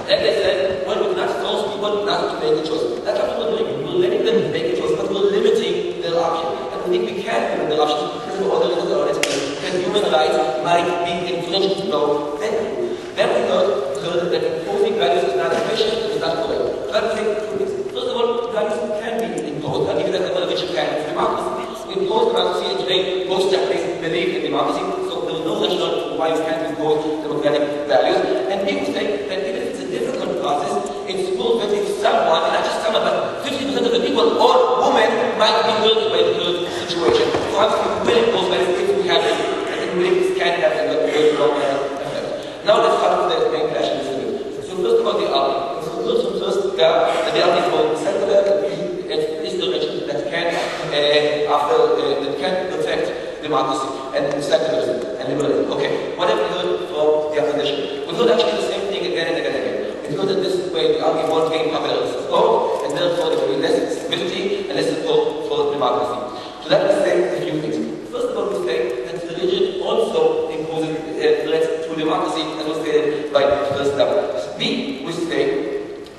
Then they said, well, we cannot force people not to make a choice. That's what we're doing. We're letting them make a choice, but we're limiting their option. And we think we can limit their options because of other reasons already explained. Because human rights might be infringed. No, thank you. Then we heard that imposing values is not efficient, it is not correct. Let's take 2 things. First of all, values can be imposed. I'll give you that another which can. It's democracy. We impose democracy, and today most Japanese believe in democracy, so there is no rationale for why we can't impose democratic values. And people say that even if it's a difficult process, it's supposed that if someone, and not just someone, but 50% of the people or women might be hurt by the current situation. So obviously we will impose values if we have it, and if we really can have a very long effect. Now let's start with the main clash in this debate. So first of all, the army. So first, the army is more secular and is the region that can, that can protect democracy and secularism and liberalism. Okay, what have we heard from the opposition? We heard actually the same thing again and again and again. We heard that this way the army won't gain popular support, and therefore there will be less stability and less support for democracy. So let me say a few things. First of all, we say that religion also imposes threats to democracy, as was stated by the first government. We say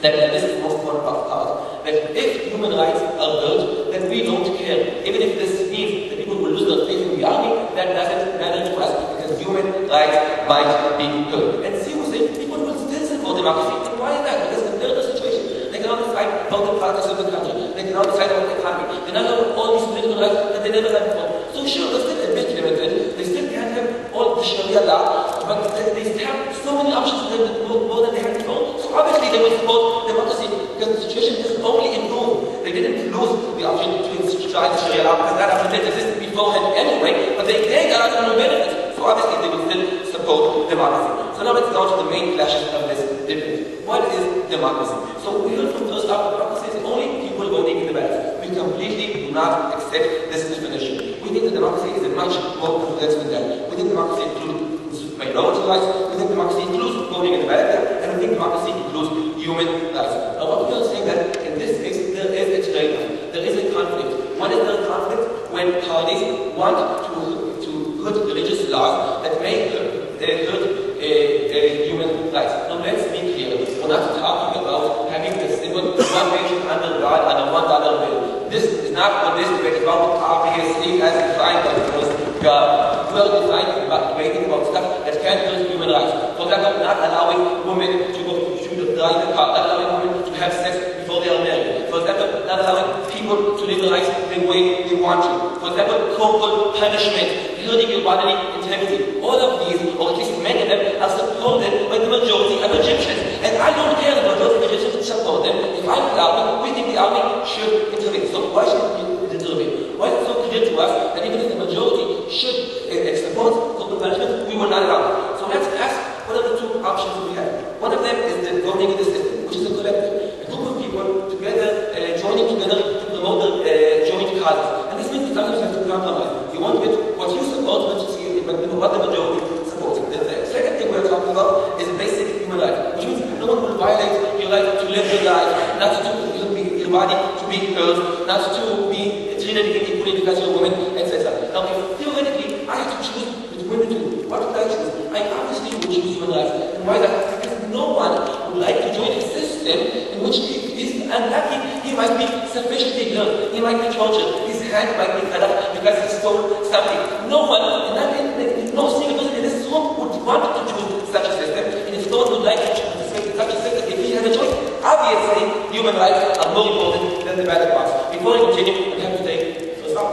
that, and this is the most important part, that if human rights are hurt, then we don't care. Even if this means that people will lose their faith in the army, that doesn't matter to us, because human rights might be hurt. And see, we say people will still support democracy. And why is that? Because they're in a situation. They cannot decide about the progress of the country. They cannot decide about the economy. They cannot have all these political rights that they never had before. So sure, they're still a bit limited. They still can't have all the Sharia law, but they have so many options more than they had before. So obviously they will support democracy, because the situation has only improved. They didn't lose the option to try the Sharia law, because that option didn't exist beforehand anyway, but they got no benefits. So obviously they will still support democracy. So now let's go to the main clashes of this debate. What is democracy? So we heard from first up, democracy is only people voting in the ballots. We completely do not accept this definition. We think that democracy is a much more complex than that. We think democracy includes minority rights, we think democracy includes voting in the ballot, and we think democracy includes human rights. Now what we are saying that in this case there is a trade-off, there is a conflict. When is there a conflict? When parties want to hurt religious laws that may hurt human rights. Now let's be clear, we're not talking about having a symbol, one nation under God and a $1 bill. This is not what this debate is about, obviously, as defined by the first God. We are debating about stuff that can rights. For example, not allowing women to go to drive the car, not allowing women to have sex before they are married. For example, not allowing people to live their lives the way they want to. For example, corporal punishment, hurting your bodily integrity. All of these, or at least many of them, are supported by the majority of Egyptians. And I don't care the majority of Egyptians support them. If I'm the army, we think the army should intervene. So why should we intervene? Why is it so clear to us that even if the majority should support corporal punishment, we will not allow it? So let's ask what are the two options we have. One of them is the voting in the system, which is a collective. A group of people together, joining together to promote the joint causes. And this means sometimes you have to compromise. You want to get what you support, what you see, what the majority supports. The second thing we're talking about is basic human life, which means no one will violate your right to live your life, not to be your body to be heard, not to be treated equally because you're a woman, etc. Now, if theoretically I have to choose between the two, what would I choose? I obviously would choose human life. And why that? Because no one would like to join a system in which if he's unlucky, he might be sufficiently hurt, he might be tortured, his hand might be cut off because he stole something. No one, no single person in this room would want to choose such a system, and if no one would like to choose such a system, if he had a choice, obviously human rights are more important than the ballot box. Before I continue, I have to take a stop.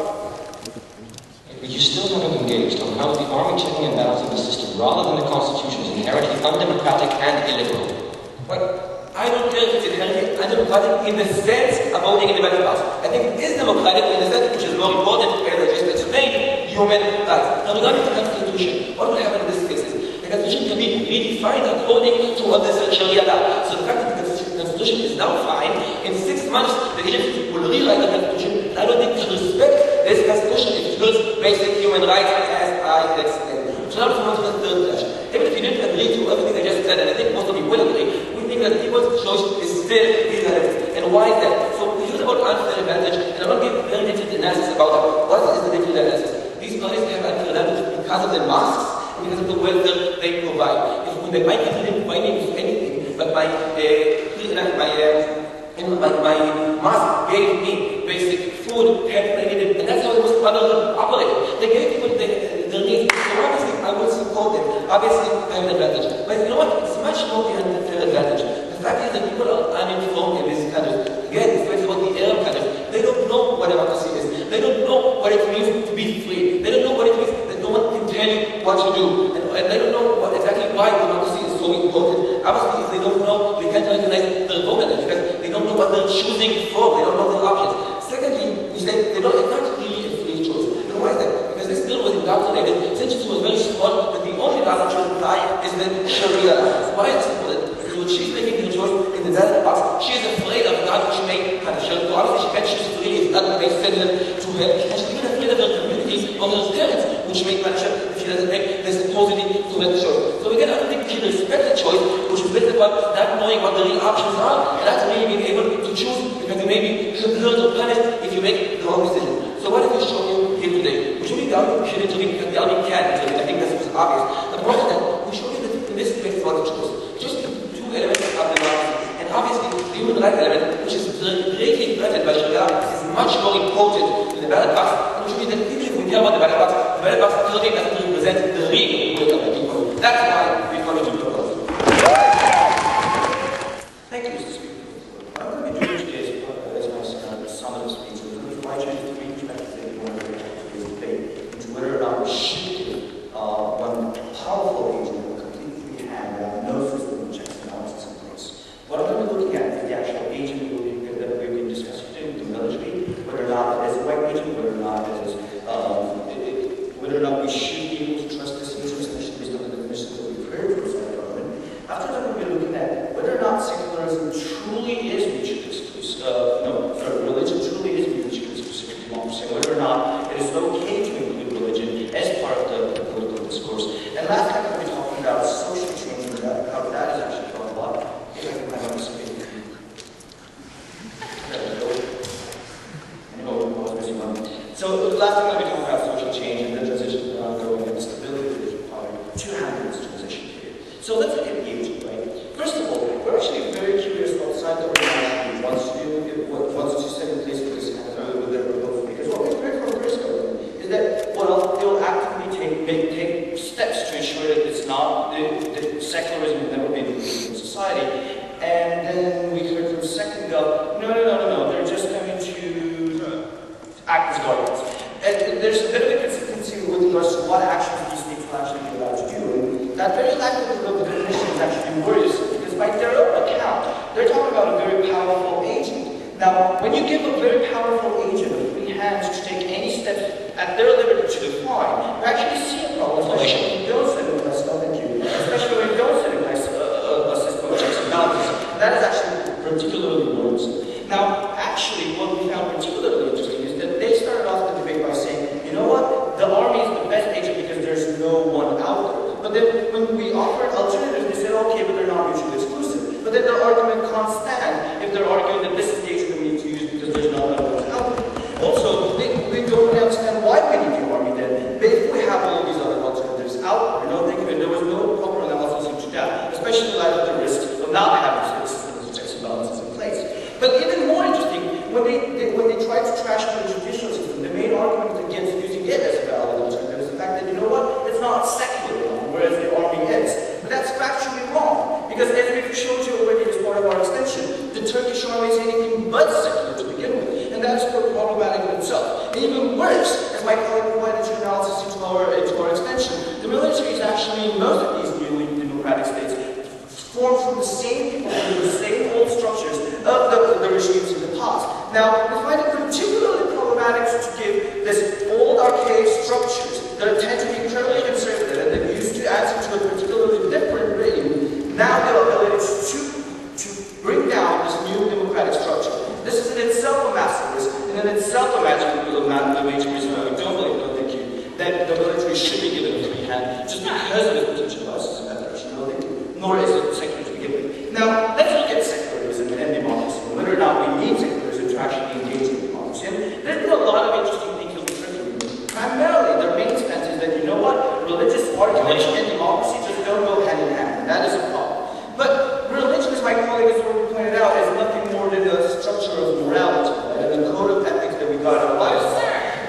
But you still haven't engaged on how the army checking and balancing the system, rather than the constitution, is inherently undemocratic and illiberal. But I don't care if it's inherently undemocratic in the sense of voting in the ballot box. I think it is democratic in the sense which is more important, as I just explained, human rights. Now regarding the Constitution, what will happen in this case is the Constitution can be redefined according to what the Sharia law. So the fact that the Constitution is now fine, in 6 months the Egyptians will rewrite the Constitution, and I don't think to respect this Constitution if it hurts basic human rights as I explained. So now let's move to the third question. Even if you didn't agree to everything I just said, and I think most of you will agree, we think that people's choice is still irrelevant. And why is that? So we heard about unfair advantage, and I'm going to give very detailed analysis about what is the detailed analysis. These parties have unfair advantage because of the masks, and because of the welfare they provide. If when my country didn't provide me with anything, but my mask gave me basic food, health, and that's how it was operate. They gave people their needs. So obviously, I will support them. Obviously, I have an advantage. But you know what? It's much more than an unfair advantage. The fact is that people are uninformed in this country. Again, it's about the Arab country. They don't know what democracy is. They don't know what it means to be free. They don't know what it means that no one can tell you what to do. And they don't know exactly why democracy is so important. Obviously, if they don't know, they can't recognize their vote because they don't know what they're choosing for. They don't know their options. Secondly, we say it's not really a free choice. And why is that? Because this bill was indoctrinated since it was very small, that the only law that should apply is the Sharia law. Why is it important? Because when she's making the choice in the ballot box, she is afraid of God which may punish her. So obviously she can't choose freely if God may send her to hell. And she's even afraid of her community or her parents which may punish her if she doesn't make the supposedly correct choice. So again, I don't think we should respect the choice which is based upon not knowing what the real options are and not really being able to choose because you may be hurt or punished if you make the wrong decision. So what have we shown you here today? We showed you the army should intervene because the army can intervene. I think that was obvious. But more than that, we showed you that in this debate for the choice, just the two elements of democracy. And obviously, the human rights element, which is greatly threatened by Sharia, is much more important than the ballot box. And we showed you that even if we care about the ballot box clearly doesn't represent the real will of the people. That's why we follow the proposal. Thank you, Mr. Speaker. I'm going to be doing today's summative speech. I'm going to invite you to three perspectives that you want to bring to today's debate into whether or not we're shifting one powerful agent that will completely free hand without no system of checks and balances in place. What I'm going to be looking at is the actual agent that we've been discussing today, the military, whether or not it is a white agent, whether or not it is whether or not we should be able to trust this agent, especially based on the definitions that we've heard from the government. After that, we'll be looking at whether or not secularism truly is mutually exclusive. Religion truly is mutually exclusive to democracy. Whether or not it is okay to include religion as part of the political discourse. And last time we'll be talking about social change and how that is actually brought about. If I can find out this speaking. There we go. So the last thing I'll be talking about social change and the transition to ongoing and the stability that is required to handle this transition period. So let's look at the agent, right? First of all, we're actually very curious what side the organization wants to set in place for this kind of with their proposal. Because what we've heard from the British government is that, well, they will actively take steps to ensure that it's not, that fact that the definition is actually worrisome, because by their own account, they're talking about a very powerful agent. Now, when you give a very powerful agent a free hand to take any steps at their liberty to define, you actually see a problem, especially when you don't set in place, especially when you don't set in place a system of checks and balances. That is actually particularly worrisome. Now, actually, what we found particularly interesting is that they started off the debate by saying, you know what, the army is the best agent because there's no one out there. But then when we offered alternatives, they said, okay, but they're not mutually exclusive. But then their argument can't stand if they're arguing that this is the agent that we need to use because there's not another one out there. Also, we don't really understand why we need the army then. But if we have all these other alternatives out there, there was no proper analysis into that, especially in light of the risk of not having systems of checks and balances in place. But even more interesting, when they tried to trash the judicial system, the main argument against using it as a valid alternative is the fact that, you know what, it's not secular enough, whereas the army is. But that's factually wrong, because as we've showed you already as part of our extension, the Turkish army is anything but secular to begin with, and that's problematic in itself. And even worse, as my colleague provided you analysis into our extension, the military is actually, in most of these newly democratic states, formed from the same people, from the same old structures of the regimes in the past. Now, we find it particularly problematic to give this old archaic structures that tend to be incredibly conservative and that used to answer to a particularly different regime, now the ability to bring down this new democratic structure. This is in itself a massive risk, and in itself a major reason why we don't believe, that the military should be given a free hand, just because of its potential biases in that direction. Nor is it secular to begin with. Now, let's look at secularism and democracy, and whether or not we need secularism to actually engage in democracy. And there's been a lot of interesting things that we've heard. Primarily, their main stance is that, you know what, religious argument and democracy just don't go hand in hand, and that is a problem. But religion, as my colleague has already pointed out, is nothing more than a structure of morality, right? And a code of ethics that we got in our lives.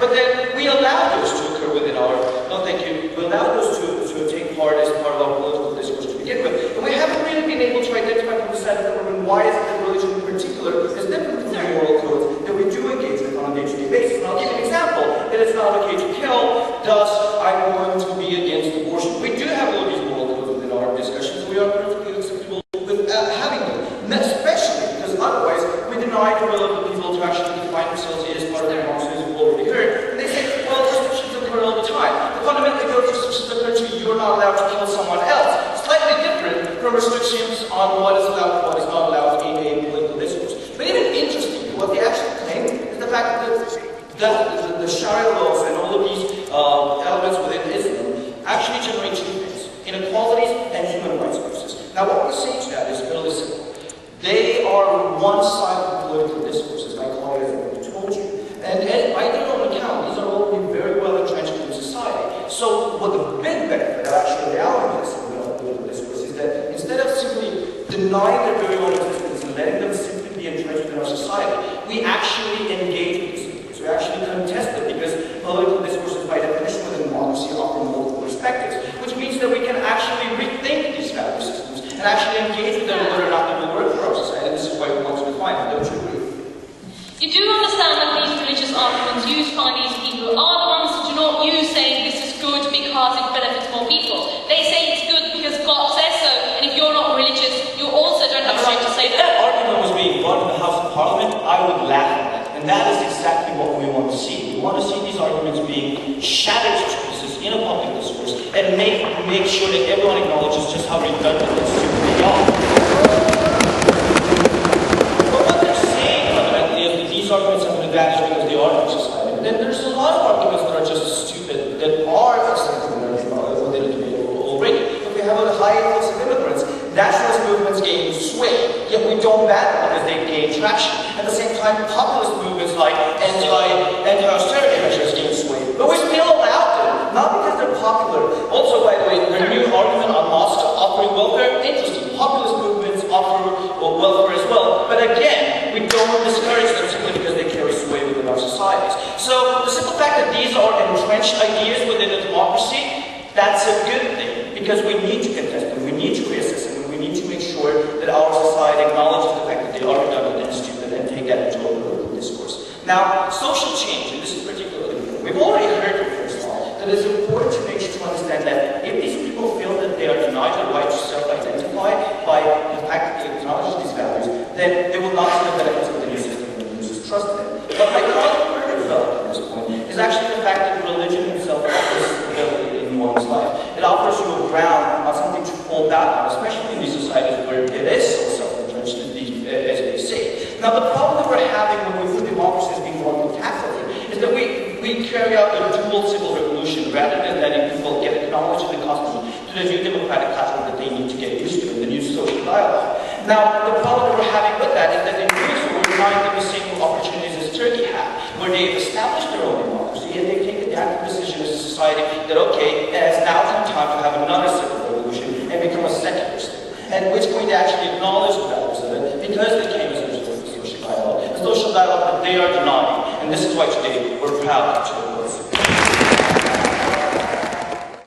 But then we allow those to occur within our, we allow those to take part as part of our political discourse to begin with. And we haven't really been able to identify from the side of the government why is it that religion in particular is different from the moral codes that we do engage with on a day-to-day basis. And I'll give you an example, that it's not okay to kill, thus I'm going to be against abortion. We do have all these moral codes within our discussions, and we are perfectly acceptable with having them. And especially because otherwise we deny the will of the people to actually define themselves as part of their democracy, as we've already heard. And they say, well, restrictions occur all the time. But fundamentally, those restrictions occur to you're not allowed to kill someone else. Slightly different from restrictions on what is allowed and what is not allowed in a political discourse. But even interestingly, what they actually claim is the fact that the Sharia laws and all of these elements within Islam actually generate two things: inequalities and human rights abuses. Now, what we say to that is fairly simple. They are one side of the political discourse, as my colleague has already told you. And by their own account, these are already very well entrenched in society. So what the big benefit of actually allowing this political discourse is that instead of simply denying their very own existence and letting them simply be entrenched in our society, we actually engage with these discourse. We actually contest them, because political discourses by definition within democracy offer multiple perspectives, which means that we can actually rethink these value systems and actually engage with them whether or not they will work for our society. And this is why we want to define them, don't you agree? You do understand that these religious arguments used by these people are the ones that do not use saying this is good because it benefits more people. They say it's good because God says so, and if you're not religious, you also don't have a right to say that. If that argument was being brought in the House of Parliament, I would laugh at that. And that is exactly what we want to see. We want to see these arguments being shattered to pieces in a public discourse and make sure that everyone acknowledges just how redundant and stupid they are. Arguments have an advantage because they are in society. But then there's a lot of arguments that are just stupid, that are accepted within a debate already. If we have a high influx of immigrants, nationalist movements gain sway, yet we don't ban them because they gain traction. At the same time, populist movements like anti-austerity measures gain sway. But we still allow them, not because they're popular. Also, by the way, their new argument on mosques offering welfare, interesting. Populist movements offer welfare as well. But again, we don't discourage them simply because they carry sway within our societies. So the simple fact that these are entrenched ideas within a democracy, that's a good thing, because we need to contest them, we need to reassess them, and we need to make sure that our society acknowledges the fact that they are redundant and stupid and take that into a political discourse. Now, social change, and this is particularly important. We've already heard from first of all that it's important to make sure to understand that if these people feel that they are denied the happen, especially in these societies where it is so self-entrenched, as they say. Now, the problem that we're having when we put democracy as being one Catholic is that we carry out a dual civil revolution rather than letting people get acknowledged and accustomed to the new democratic pattern that they need to get used to, and the new social dialogue. Now, the problem that we're having with that is that in doing so, we're denying them the same opportunities as Turkey had, where they've established their own democracy and they've taken the active decision as a society that, okay, it has now come time to have another civil revolution and become a secular state, and which is going to actually acknowledge the values of it because they came as a result of the social dialogue that they are denying. And this is why today we're proud to